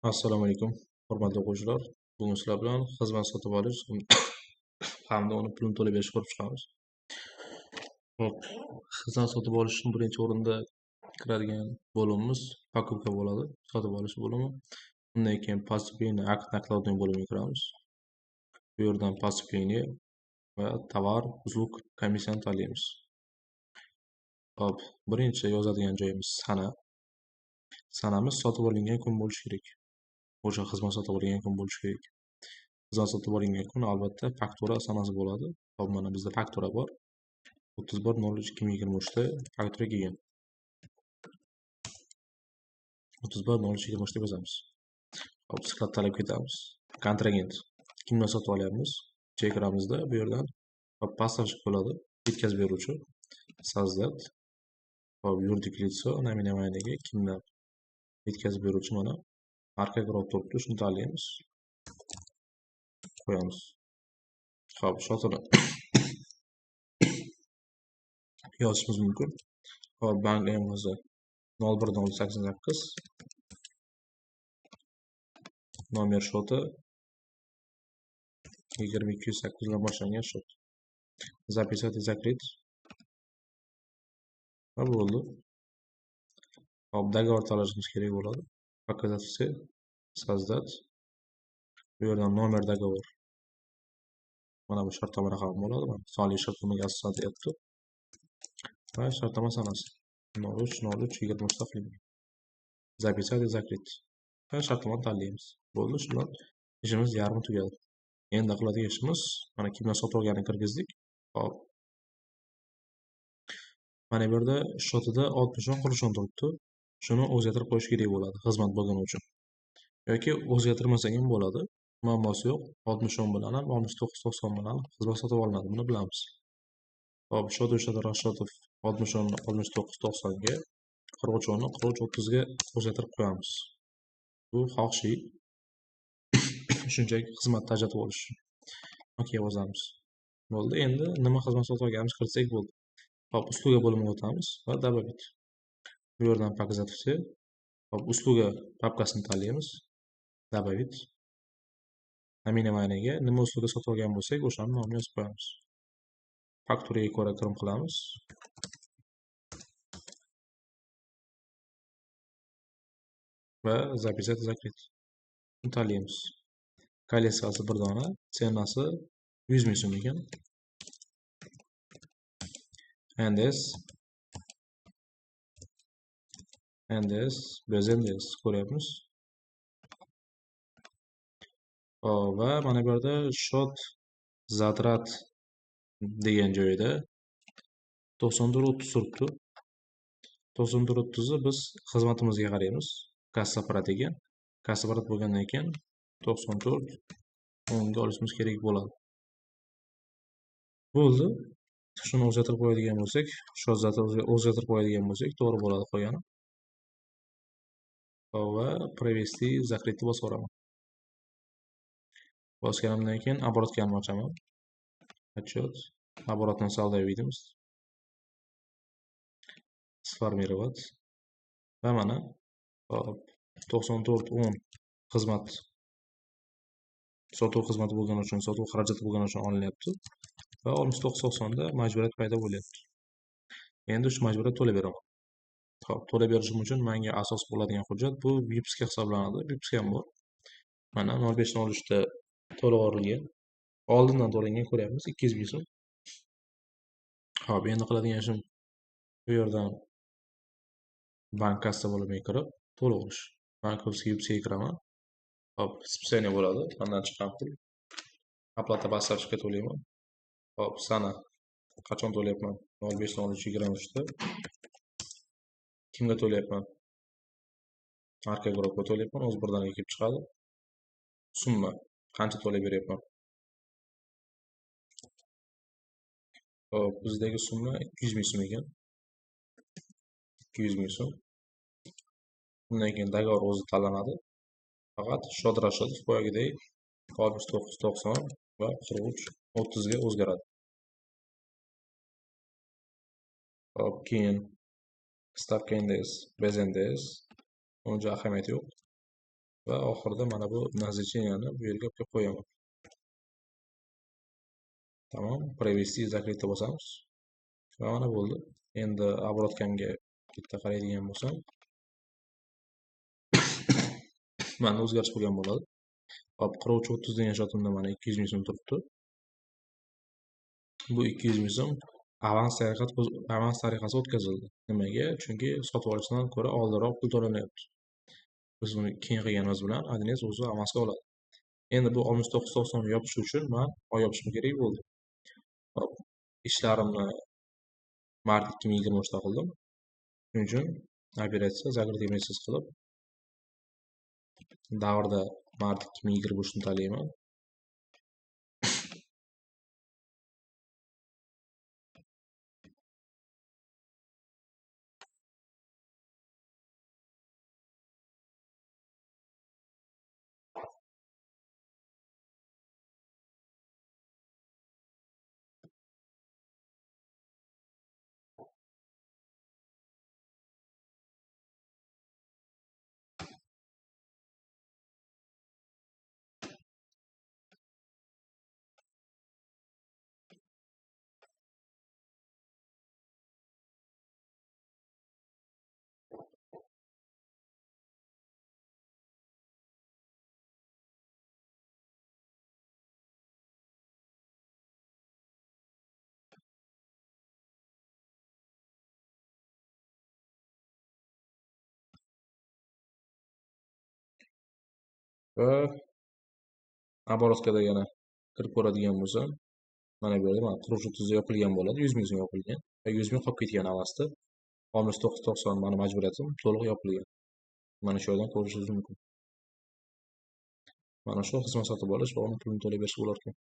Assalomu alaykum, hurmatli o'quvchilar. Bugun sizlar bilan xizmat sotib olish hamda uni pulini to'lab berish ko'rib chiqamiz. Hop, xizmat sotib olishning birinchi o'rinda kiradigan bo'limimiz покупка bo'ladi, sotib olish bo'limi. Undan keyin поступление, akt накладной bo'limiga kiramiz. Bu yerdan поступление va tovar, услуг, komissiyani tanlaymiz. Hop, birinchi yozadigan joyimiz sana. Sanamiz sotib olingan kun bo'lishi kerak. O'sha xizmat sotib olingan kun bo'lishi kerak. Xizmat sotib olingan kun albatta faktura sanasi bo'ladi. Hop, mana bizda faktura bor. 31.03.2023 da faktura kelgan. 31.03.2023 deb yozamiz. Hop, sklad talab ketamiz. Kontragent. Kimdan sotib olyapmiz? Chekiramizda bu yerdan hop поставщик bo'ladi. Yetkazib beruvchi. Создать. Hop, yuridik лицо nominatsiyaga kimdan? Yetkazib beruvchi mana marka guruh turibdi, shuni tanlaymiz. Qo'yamiz. Hop, shotini yozishimiz mumkin. Hop, bank emimizni 0108 nomer shoti 2208 bilan boshlangan shot. Записать и закрыть. Va bo'ldi. Hop, договор tanlashimiz kerak bo'ladi. Показать все, создать. Bu yerdan nomer договор. Mana bu shartnoma raqami bo'ladi. Mana sonli shartnomaga asosan deyapti. Va shartnoma sanasi 03.03.23 qilingan. Записать и закрыть. Va shartnomani tanlaymiz. Bo'ldi, shu bilan ishimiz yarmi tugadi. Endi qiladigan ishimiz mana kimdan sotib olganini kirgizdik. Hop. Mana bu yerda shotida 60 qurushon turibdi. Shuni o'zgartirib qo'yish kerak bo'ladi xizmat bo'lgani uchun. Yoki o'zgartirmasak ham bo'ladi. Muammosi yo'q. 60 bilan ham 69.90 bilan ham xizmat sotib olinadi. Buni bilamiz. Hop, shot o'shada Rashotov 60 ni 69.90 ga, 43 ni 43.30 ga o'zgartirib qo'yamiz. Bu xohishi shunchaki xizmatni ajratib olish uchun. OK yozamiz. Bo'ldi. Endi nima xizmat sotib olganimizni kiritsak bo'ldi. Hop, usluga bo'limiga o'tamiz va добавить. Bu yerdan показать все. Hop, usluga papkasini tanlaymiz. Добавить. Nominatsiyaga nima usluga sotib olgan bo'lsak, o'shani nomini yozib qo'yamiz. Fakturaga ko'ra kirim qilamiz. Va записать, закрыть. Tanlaymiz. Kolesiyasi bir dona, cenasi 100 ming so'm ekan. NDS, BZNDS ko'ryapmiz. Va mana bu yerda shot zatrat degan joyda 94.30 turibdi. 94.30 ni biz xizmatimizga qaraymiz. Kassa apparat ekan. Kassa apparat bo'lgandan keyin 94.10 ga olishimiz kerak bo'ladi. Bo'ldi. Shuni o'zgartirib qo'yadigan bo'lsak, shot zatratni o'zgartirib qo'yadigan bo'lsak, to'g'ri bo'ladi qo'ygani. Va провести закрытni bosib o'raman. Bosganimdan keyin оборотkamni ochaman. Отчет. Оборотный saldo видимость. Сформировать. Va mana 94.10 xizmat sotuv xizmati bo'lgani uchun, sotuv xarajati bo'lgani uchun olinyapti. Va 69.90 da majburiyat paydo bo'lyapti. Endi shu majburiyat to'lab beraman. Xo'p, to'lab berishim uchun menga asos bo'ladigan hujjat bu VIPSga hisoblanadi. VIPSga ham bor. Mana 05.03 da to'lab yuborilgan. Oldindan to'langan ko'ryapmiz 200 ming so'm. Xo'p, endi qiladigan ishim bu yerdan bank kassa bo'limiga kirib to'lab olish. Bankovskiy VIPSga kiraman. Hop, списание bo'ladi. Bundan chiqqan pul. Оплата поставщика to'layman. Hop, sana qachon to'layapman? 05.03.23 da. Kimga to'layapman? Marka guruhga to'layapman. O'z birdaniga kelib chiqadi. Summa qancha to'lab beryapman? Hop, bizdagi summa 200 ming so'm ekan. 200 ming so'm. Undan keyin dogovor o'zi tanlanadi. Faqat Shod Rashotov boyagidek 69.90 va 43.30 ga o'zgaradi. Hop, keyin stavka NDS, BZNDS. Uncha ahamiyati yo'q. va oxirida mana bu назначениeni bu yerga olib qo'yaman. Tamam, провести закрыть bosamiz. Va mana bo'ldi. Endi оборотkamga bitta qaraydigan bo'lsam, mana o'zgarish bo'lgan bo'ladi. Hop, qiruvchi 30 degan shotimda mana 200 ming so'm turibdi. Bu 200 ming so'm avans tariqasi o'tkazildi. Nimaga? Chunki sotib olishdan ko'ra oldinroq pul to'lanayapti. Biz uni keyin qilganimiz bilan adres o'zi avansga oladi. Endi bu 69.90 yopish uchun men oy yopishim kerak bo'ldi. Hop, ishlarimni mart 2023da qildim. Shuning uchun operatsiya закрытый месяц qilib, davrda mart 2023ni tanlayman. Va обороткада yana kirib ko'radigan bo'lsam, mana bu yerda mana qiruvchi 30 yopilgan bo'ladi, 100 ming so'm yopilgan va 100 ming qolib ketgan avasda. 69.90 mana majburiyatim to'liq yopilgan. Mana shu yerdan ko'rishingiz mumkin. Mana shu xizmat sotib olish va uni pulini to'lab berish bo'lar ekan.